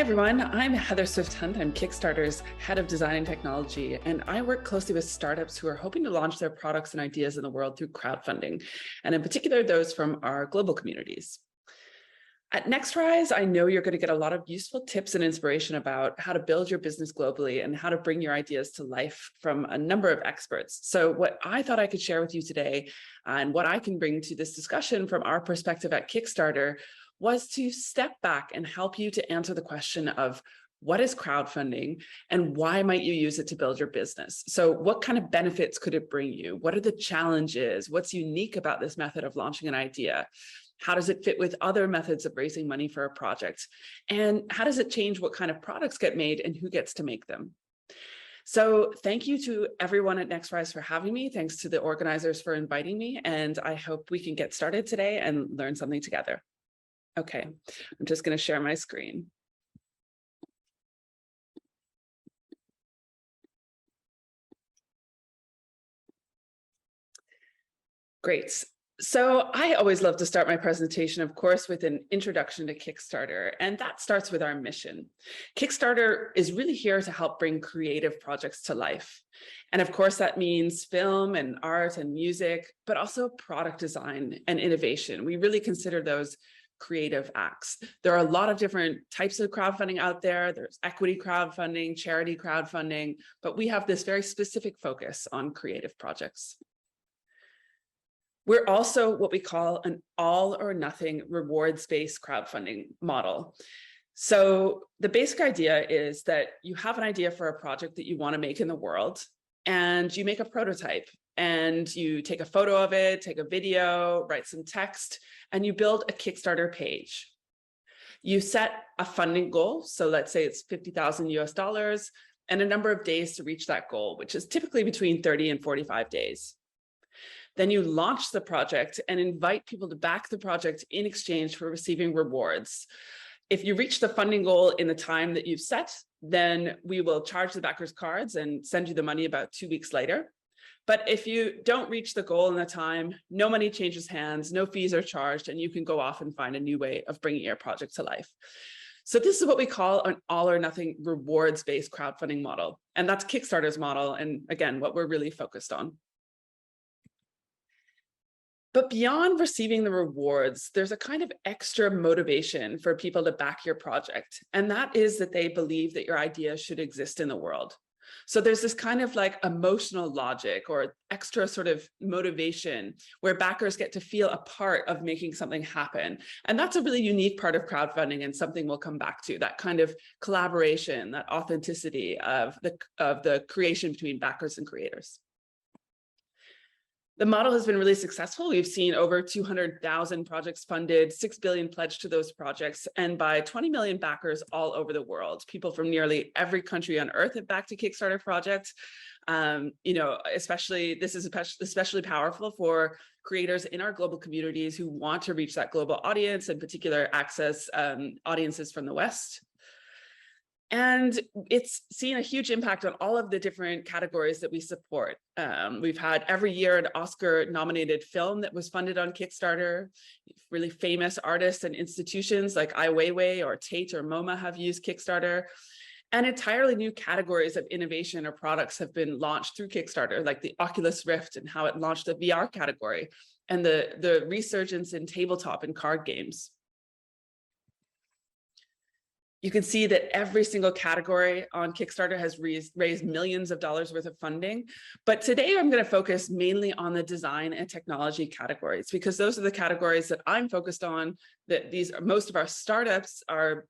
everyone, I'm Heather Swift-Hunt. I'm Kickstarter's head of design and technology, and I work closely with startups who are hoping to launch their products and ideas in the world through crowdfunding, and in particular, those from our global communities. At NextRise, I know you're going to get a lot of useful tips and inspiration about how to build your business globally and how to bring your ideas to life from a number of experts. So what I thought I could share with you today and what I can bring to this discussion from our perspective at Kickstarter was to step back and help you to answer the question of what is crowdfunding and why might you use it to build your business? So what kind of benefits could it bring you? What are the challenges? What's unique about this method of launching an idea? How does it fit with other methods of raising money for a project? And how does it change what kind of products get made and who gets to make them? So thank you to everyone at NextRise for having me. Thanks to the organizers for inviting me. And I hope we can get started today and learn something together. Okay, I'm just going to share my screen. Great. So I always love to start my presentation, of course, with an introduction to Kickstarter, and that starts with our mission. Kickstarter is really here to help bring creative projects to life. And of course, that means film and art and music, but also product design and innovation. We really consider those creative acts. There are a lot of different types of crowdfunding out there. There's equity crowdfunding, charity crowdfunding, but we have this very specific focus on creative projects. We're also what we call an all or nothing rewards-based crowdfunding model. So the basic idea is that you have an idea for a project that you want to make in the world, and you make a prototype, and you take a photo of it, take a video, write some text, and you build a Kickstarter page. You set a funding goal. So let's say it's $50,000 US, and a number of days to reach that goal, which is typically between 30 and 45 days. Then you launch the project and invite people to back the project in exchange for receiving rewards. If you reach the funding goal in the time that you've set, then we will charge the backers cards and send you the money about 2 weeks later. But if you don't reach the goal in the time, no money changes hands, no fees are charged, and you can go off and find a new way of bringing your project to life. So this is what we call an all or nothing rewards-based crowdfunding model. And that's Kickstarter's model, and again, what we're really focused on. But beyond receiving the rewards, there's a kind of extra motivation for people to back your project. And that is that they believe that your idea should exist in the world. So there's this kind of like emotional logic or extra sort of motivation where backers get to feel a part of making something happen. And that's a really unique part of crowdfunding and something we'll come back to, that kind of collaboration, that authenticity of the creation between backers and creators. The model has been really successful. We've seen over 200,000 projects funded, 6 billion pledged to those projects, and by 20 million backers all over the world. People from nearly every country on earth have backed a Kickstarter project. This is especially powerful for creators in our global communities who want to reach that global audience, in particular access audiences from the West. And it's seen a huge impact on all of the different categories that we support. We've had every year an Oscar-nominated film that was funded on Kickstarter. Really famous artists and institutions like Ai Weiwei or Tate or MoMA have used Kickstarter. And entirely new categories of innovation or products have been launched through Kickstarter, like the Oculus Rift and how it launched the VR category, and the resurgence in tabletop and card games. You can see that every single category on Kickstarter has raised millions of dollars worth of funding. But today I'm going to focus mainly on the design and technology categories, because those are the categories that I'm focused on, that most of our startups are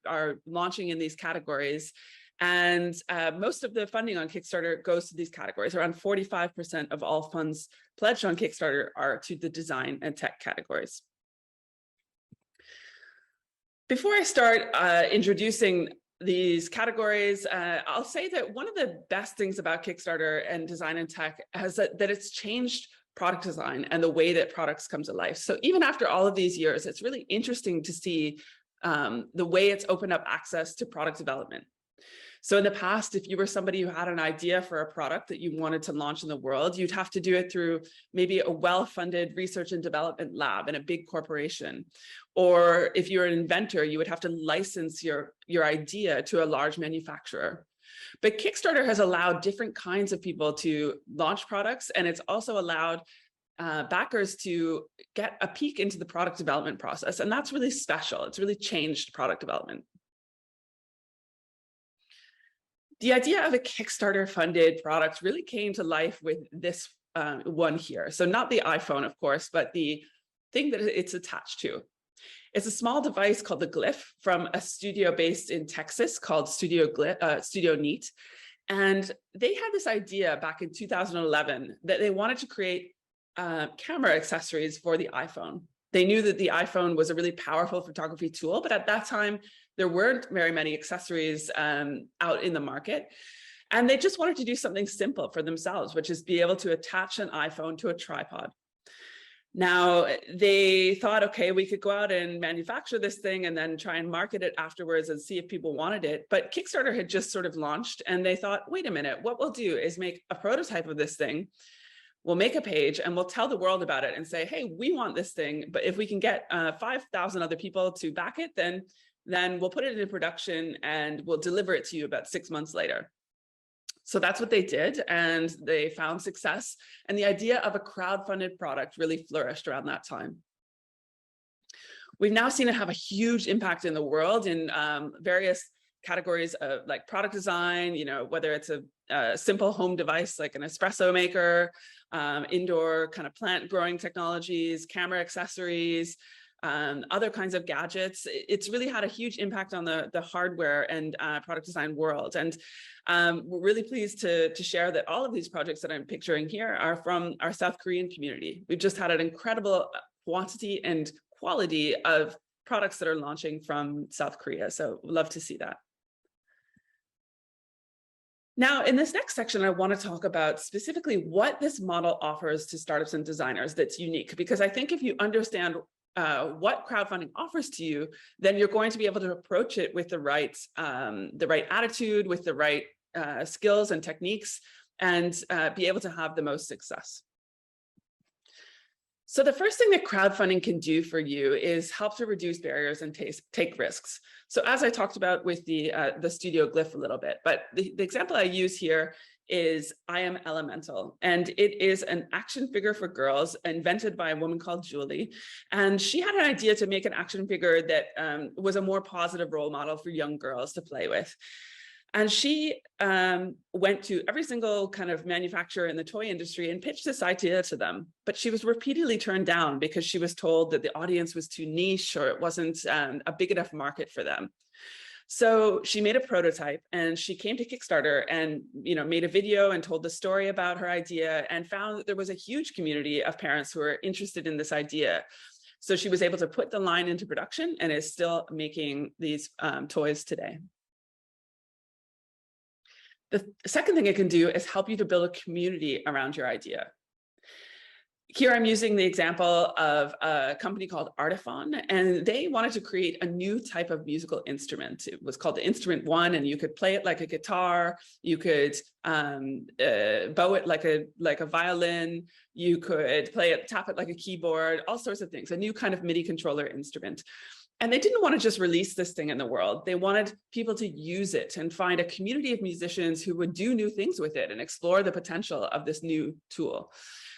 launching in these categories. And most of the funding on Kickstarter goes to these categories. Around 45% of all funds pledged on Kickstarter are to the design and tech categories. Before I start introducing these categories, I'll say that one of the best things about Kickstarter and design and tech is that it's changed product design and the way that products come to life. So even after all of these years, it's really interesting to see the way it's opened up access to product development. So in the past, if you were somebody who had an idea for a product that you wanted to launch in the world, you'd have to do it through maybe a well-funded research and development lab in a big corporation. Or if you're an inventor, you would have to license your idea to a large manufacturer. But Kickstarter has allowed different kinds of people to launch products, and it's also allowed backers to get a peek into the product development process. And that's really special. It's really changed product development. The idea of a Kickstarter funded product really came to life with this one here. So not the iPhone, of course, but the thing that it's attached to. It's a small device called the Glyph from a studio based in Texas called Studio Neat. And they had this idea back in 2011 that they wanted to create camera accessories for the iPhone. They knew that the iPhone was a really powerful photography tool, but at that time, there weren't very many accessories out in the market. And they just wanted to do something simple for themselves, which is be able to attach an iPhone to a tripod. Now, they thought, okay, we could go out and manufacture this thing and then try and market it afterwards and see if people wanted it. But Kickstarter had just sort of launched, and they thought, wait a minute, what we'll do is make a prototype of this thing. We'll make a page and we'll tell the world about it and say, hey, we want this thing, but if we can get 5,000 other people to back it, then we'll put it into production and we'll deliver it to you about 6 months later. So that's what they did, and they found success. And the idea of a crowdfunded product really flourished around that time. We've now seen it have a huge impact in the world in various categories of like product design, whether it's a simple home device like an espresso maker, indoor kind of plant growing technologies, camera accessories, other kinds of gadgets. It's really had a huge impact on the hardware and product design world. And we're really pleased to share that all of these projects that I'm picturing here are from our South Korean community. We've just had an incredible quantity and quality of products that are launching from South Korea. So we'd love to see that. Now, in this next section, I want to talk about specifically what this model offers to startups and designers that's unique, because I think if you understand what crowdfunding offers to you, then you're going to be able to approach it with the right attitude, with the right skills and techniques, and be able to have the most success. So the first thing that crowdfunding can do for you is help to reduce barriers and take risks. So as I talked about with the Studio Glyph a little bit, but the example I use here is I Am Elemental, and it is an action figure for girls invented by a woman called Julie. And she had an idea to make an action figure that was a more positive role model for young girls to play with. And she went to every single kind of manufacturer in the toy industry and pitched this idea to them. But she was repeatedly turned down because she was told that the audience was too niche or it wasn't a big enough market for them. So she made a prototype and she came to Kickstarter and made a video and told the story about her idea and found that there was a huge community of parents who were interested in this idea. So she was able to put the line into production and is still making these toys today. The second thing it can do is help you to build a community around your idea. Here I'm using the example of a company called Artiphon, and they wanted to create a new type of musical instrument. It was called the Instrument One, and you could play it like a guitar, you could bow it like a violin, you could tap it like a keyboard, all sorts of things, a new kind of MIDI controller instrument. And they didn't want to just release this thing in the world. They wanted people to use it and find a community of musicians who would do new things with it and explore the potential of this new tool.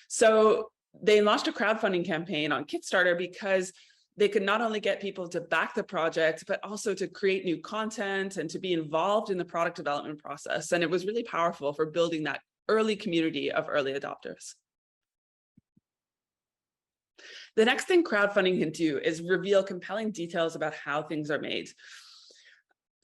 So they launched a crowdfunding campaign on Kickstarter because they could not only get people to back the project, but also to create new content and to be involved in the product development process. And it was really powerful for building that early community of early adopters. The next thing crowdfunding can do is reveal compelling details about how things are made.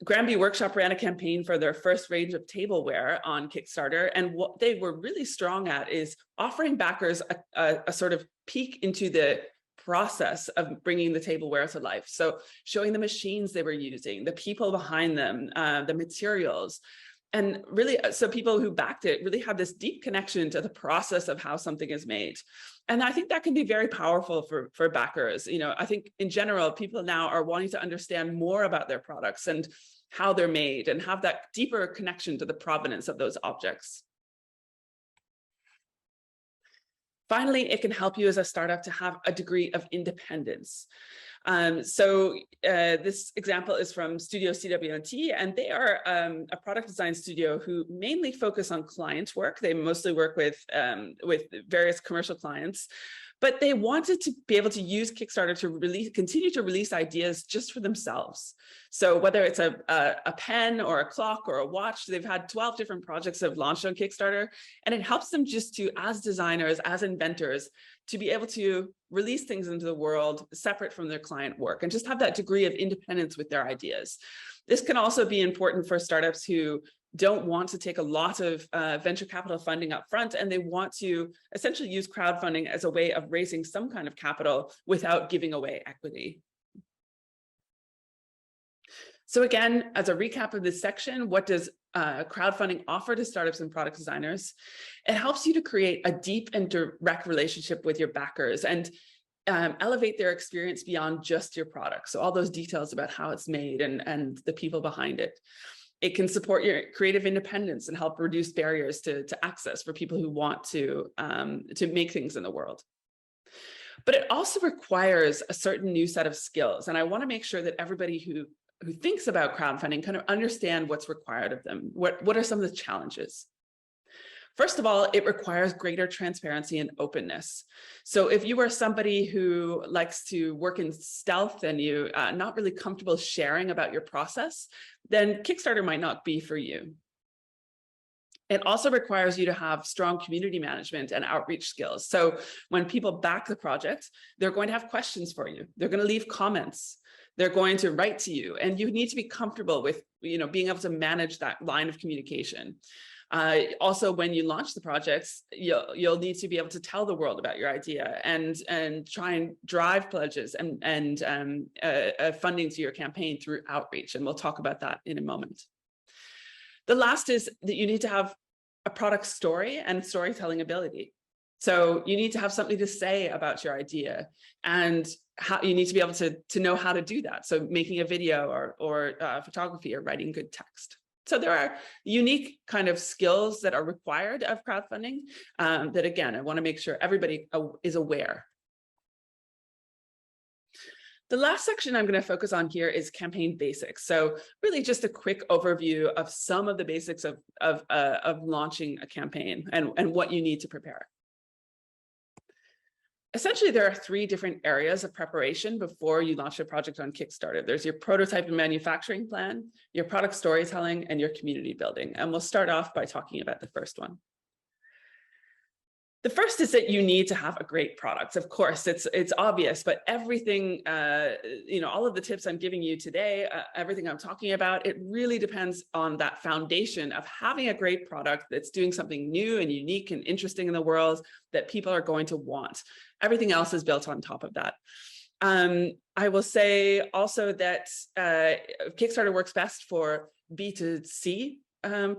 Granby Workshop ran a campaign for their first range of tableware on Kickstarter, and what they were really strong at is offering backers a sort of peek into the process of bringing the tableware to life. So showing the machines they were using, the people behind them, the materials. And really, so people who backed it really have this deep connection to the process of how something is made. And I think that can be very powerful for backers. I think in general, people now are wanting to understand more about their products. And how they're made, and have that deeper connection to the provenance of those objects. Finally, it can help you as a startup to have a degree of independence. This example is from Studio CW&T, and they are a product design studio who mainly focus on client work. They mostly work with various commercial clients, but they wanted to be able to use Kickstarter to continue to release ideas just for themselves. So whether it's a pen or a clock or a watch, they've had 12 different projects that have launched on Kickstarter, and it helps them just to, as designers, as inventors, to be able to release things into the world separate from their client work and just have that degree of independence with their ideas. This can also be important for startups who don't want to take a lot of venture capital funding up front, and they want to essentially use crowdfunding as a way of raising some kind of capital without giving away equity. So again, as a recap of this section, what does crowdfunding offer to startups and product designers? It helps you to create a deep and direct relationship with your backers and elevate their experience beyond just your product. So all those details about how it's made and the people behind it. It can support your creative independence and help reduce barriers to access for people who want to make things in the world. But it also requires a certain new set of skills. And I want to make sure that everybody who thinks about crowdfunding kind of understand what's required of them. What are some of the challenges? First of all, it requires greater transparency and openness. So if you are somebody who likes to work in stealth and you're not really comfortable sharing about your process, then Kickstarter might not be for you. It also requires you to have strong community management and outreach skills. So when people back the project, they're going to have questions for you. They're going to leave comments. They're going to write to you, and you need to be comfortable with, being able to manage that line of communication. Also, when you launch the projects, you'll need to be able to tell the world about your idea and try and drive pledges and funding to your campaign through outreach. And we'll talk about that in a moment. The last is that you need to have a product story and storytelling ability. So you need to have something to say about your idea, and how you need to be able to know how to do that. So making a video or photography or writing good text. So there are unique kind of skills that are required of crowdfunding that, again, I want to make sure everybody is aware. The last section I'm going to focus on here is campaign basics. So really just a quick overview of some of the basics of launching a campaign and what you need to prepare. Essentially, there are 3 different areas of preparation before you launch a project on Kickstarter. There's your prototype and manufacturing plan, your product storytelling, and your community building. And we'll start off by talking about the first one. The first is that you need to have a great product. Of course, it's obvious, but everything, all of the tips I'm giving you today, everything I'm talking about, it really depends on that foundation of having a great product that's doing something new and unique and interesting in the world that people are going to want. Everything else is built on top of that. I will say also that Kickstarter works best for B2C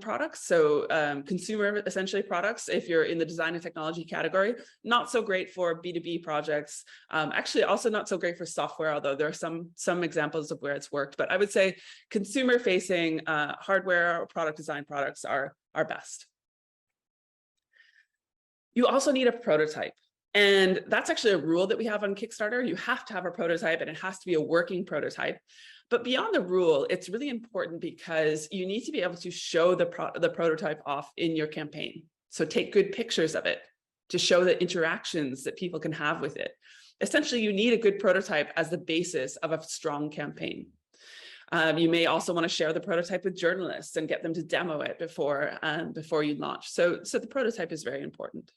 products, so consumer essentially products. If you're in the design and technology category, not so great for B2B projects. Actually, also not so great for software, although there are some examples of where it's worked. But I would say consumer-facing hardware or product design products are best. You also need a prototype. And that's actually a rule that we have on Kickstarter. You have to have a prototype, and it has to be a working prototype. But beyond the rule, it's really important because you need to be able to show the prototype off in your campaign. So take good pictures of it to show the interactions that people can have with it. Essentially, you need a good prototype as the basis of a strong campaign. You may also want to share the prototype with journalists and get them to demo it before you launch. So the prototype is very important.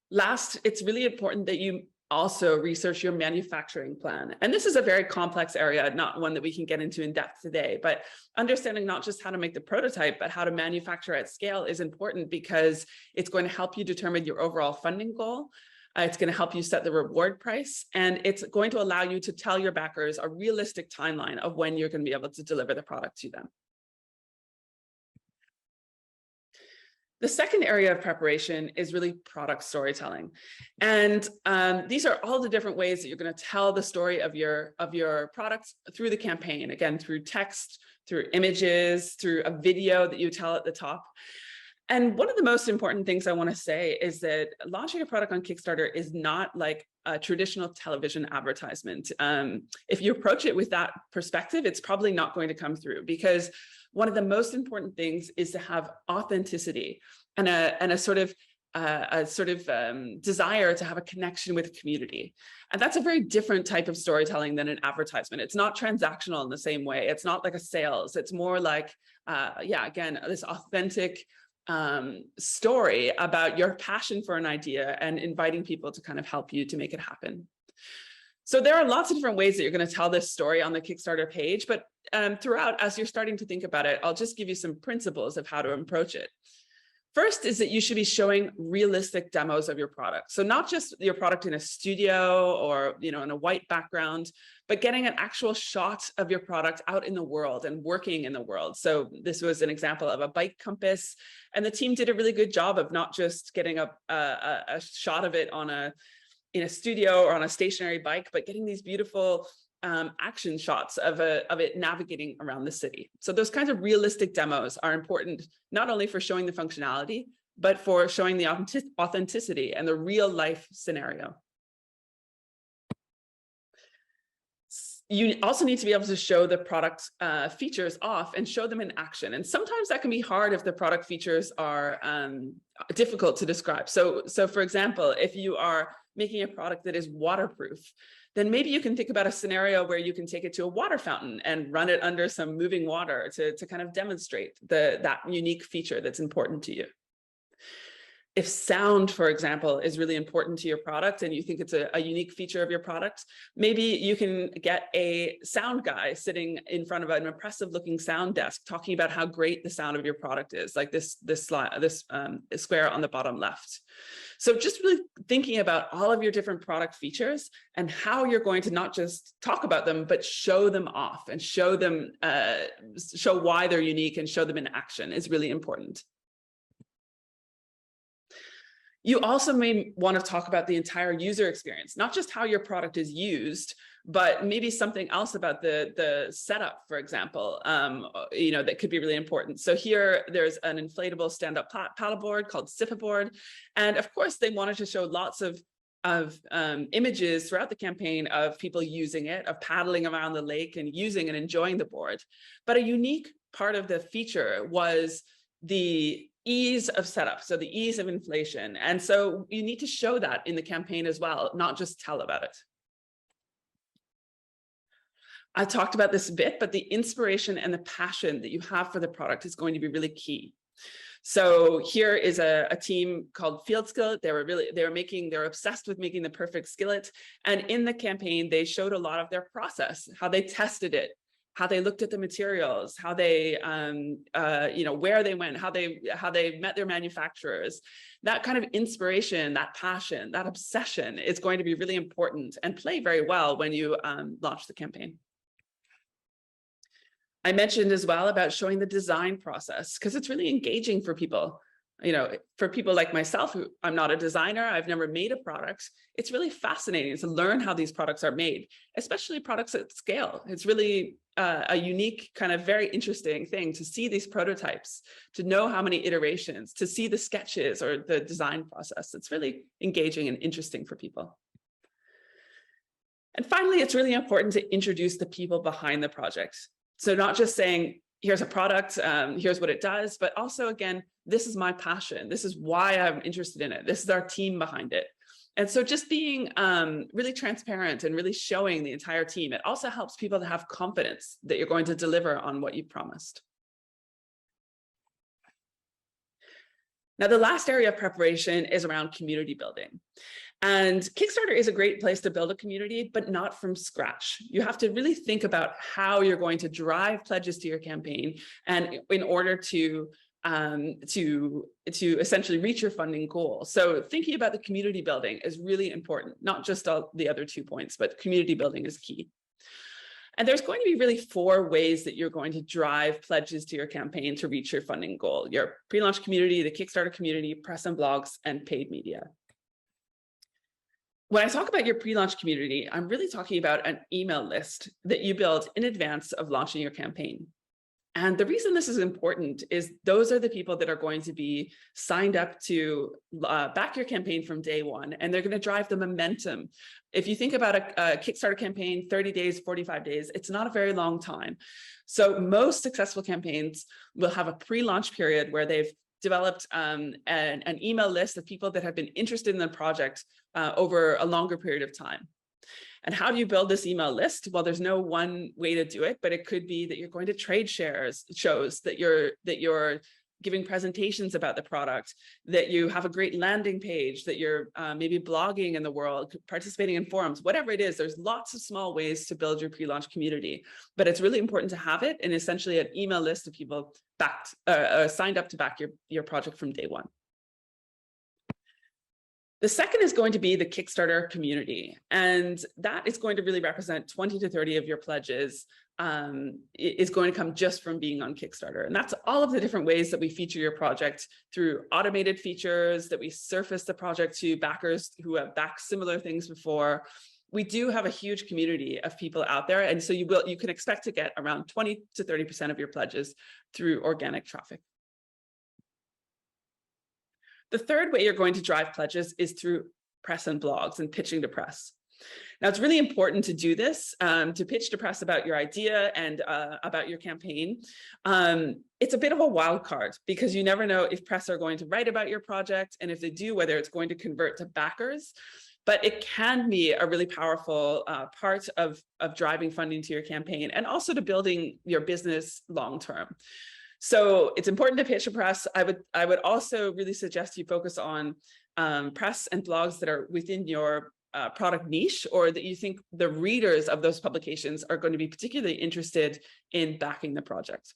Last, it's really important that you also research your manufacturing plan. And this is a very complex area, not one that we can get into in depth today, but understanding not just how to make the prototype, but how to manufacture at scale is important because it's going to help you determine your overall funding goal. It's going to help you set the reward price, and it's going to allow you to tell your backers a realistic timeline of when you're going to be able to deliver the product to them. The second area of preparation is really product storytelling. And these are all the different ways that you're going to tell the story of your products through the campaign, again, through text, through images, through a video that you tell at the top. And one of the most important things I want to say is that launching a product on Kickstarter is not like a traditional television advertisement. If you approach it with that perspective, it's probably not going to come through, because one of the most important things is to have authenticity and a sort of desire to have a connection with the community. And that's a very different type of storytelling than an advertisement. It's not transactional in the same way. It's not like a sales. It's more like, again, this authentic story about your passion for an idea and inviting people to kind of help you to make it happen. So there are lots of different ways that you're going to tell this story on the Kickstarter page, but throughout, as you're starting to think about it, I'll just give you some principles of how to approach it. First is that you should be showing realistic demos of your product. So not just your product in a studio or, in a white background, but getting an actual shot of your product out in the world and working in the world. So this was an example of a bike compass, and the team did a really good job of not just getting a shot of it in a studio or on a stationary bike, but getting these beautiful action shots of it navigating around the city. So those kinds of realistic demos are important, not only for showing the functionality, but for showing the authenticity and the real life scenario. You also need to be able to show the product features off and show them in action. And sometimes that can be hard if the product features are difficult to describe. So for example, if you are making a product that is waterproof, then maybe you can think about a scenario where you can take it to a water fountain and run it under some moving water to kind of demonstrate that unique feature that's important to you. If sound, for example, is really important to your product and you think it's a unique feature of your product, maybe you can get a sound guy sitting in front of an impressive looking sound desk talking about how great the sound of your product is, like this square on the bottom left. So just really thinking about all of your different product features and how you're going to not just talk about them, but show them off and show why they're unique and show them in action is really important. You also may want to talk about the entire user experience, not just how your product is used, but maybe something else about the setup, for example, that could be really important. So here, there's an inflatable stand-up paddleboard called Sipaboard. And of course, they wanted to show lots of images throughout the campaign of people using it, of paddling around the lake and using and enjoying the board. But a unique part of the feature was the ease of setup, so the ease of inflation. And so you need to show that in the campaign as well, not just tell about it. I talked about this a bit, but the inspiration and the passion that you have for the product is going to be really key. So here is a team called Field Skillet. They're obsessed with making the perfect skillet. And in the campaign, they showed a lot of their process, how they tested it, how they looked at the materials, how they, where they went, how they met their manufacturers. That kind of inspiration, that passion, that obsession is going to be really important and play very well when you launch the campaign. I mentioned as well about showing the design process, because it's really engaging for people. For people like myself, who I'm not a designer, I've never made a product. It's really fascinating to learn how these products are made, especially products at scale. It's really a unique, kind of very interesting thing to see these prototypes, to know how many iterations, to see the sketches or the design process. It's really engaging and interesting for people. And finally, it's really important to introduce the people behind the project. So not just saying, here's a product, here's what it does, but also, again, this is my passion. This is why I'm interested in it. This is our team behind it. And so just being really transparent and really showing the entire team, it also helps people to have confidence that you're going to deliver on what you promised. Now, the last area of preparation is around community building. And Kickstarter is a great place to build a community, but not from scratch. You have to really think about how you're going to drive pledges to your campaign, and in order to essentially reach your funding goal. So thinking about the community building is really important, not just all the other 2 points, but community building is key. And there's going to be really 4 ways that you're going to drive pledges to your campaign to reach your funding goal: your pre-launch community, the Kickstarter community, press and blogs, and paid media. When I talk about your pre-launch community, I'm really talking about an email list that you build in advance of launching your campaign. And the reason this is important is those are the people that are going to be signed up to back your campaign from day one, and they're going to drive the momentum. If you think about a Kickstarter campaign, 30 days, 45 days, it's not a very long time. So most successful campaigns will have a pre-launch period where they've developed an email list of people that have been interested in the project over a longer period of time. And how do you build this email list? Well, there's no one way to do it, but it could be that you're going to trade shows, that you're giving presentations about the product, that you have a great landing page, that you're maybe blogging in the world, participating in forums, whatever it is. There's lots of small ways to build your pre-launch community, but it's really important to have it in essentially an email list of people signed up to back your project from day one. The second is going to be the Kickstarter community, and that is going to really represent 20 to 30 of your pledges is going to come just from being on Kickstarter. And that's all of the different ways that we feature your project through automated features, that we surface the project to backers who have backed similar things before. We do have a huge community of people out there, and so you can expect to get around 20 to 30% of your pledges through organic traffic. The third way you're going to drive pledges is through press and blogs and pitching to press. Now, it's really important to do this, to pitch to press about your idea and about your campaign. It's a bit of a wild card because you never know if press are going to write about your project, and if they do, whether it's going to convert to backers. But it can be a really powerful part of driving funding to your campaign and also to building your business long term. So it's important to pitch to press. I would also really suggest you focus on press and blogs that are within your product niche, or that you think the readers of those publications are going to be particularly interested in backing the project.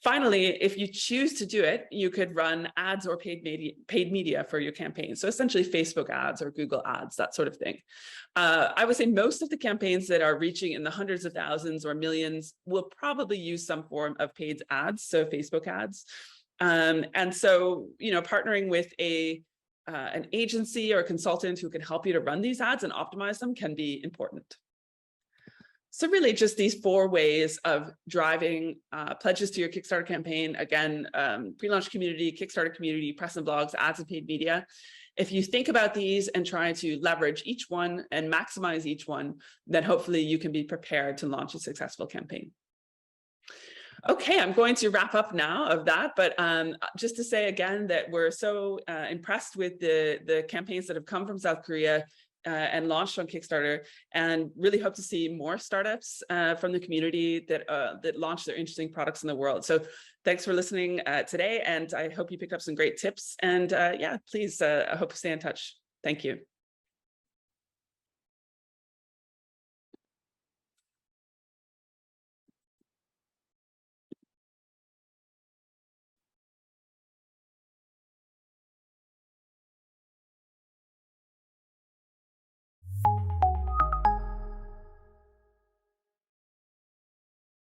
Finally, if you choose to do it, you could run ads or paid media for your campaign. So essentially Facebook ads or Google ads, that sort of thing. I would say most of the campaigns that are reaching in the hundreds of thousands or millions will probably use some form of paid ads, so Facebook ads. And so, partnering with an agency or a consultant who can help you to run these ads and optimize them can be important. So really just these 4 ways of driving pledges to your Kickstarter campaign. Again, pre-launch community, Kickstarter community, press and blogs, ads and paid media. If you think about these and try to leverage each one and maximize each one, then hopefully you can be prepared to launch a successful campaign. Okay, I'm going to wrap up now of that, but just to say again that we're so impressed with the campaigns that have come from South Korea and launched on Kickstarter, and really hope to see more startups from the community that launch their interesting products in the world. So thanks for listening today, and I hope you picked up some great tips. And yeah, please, I hope to stay in touch. Thank you.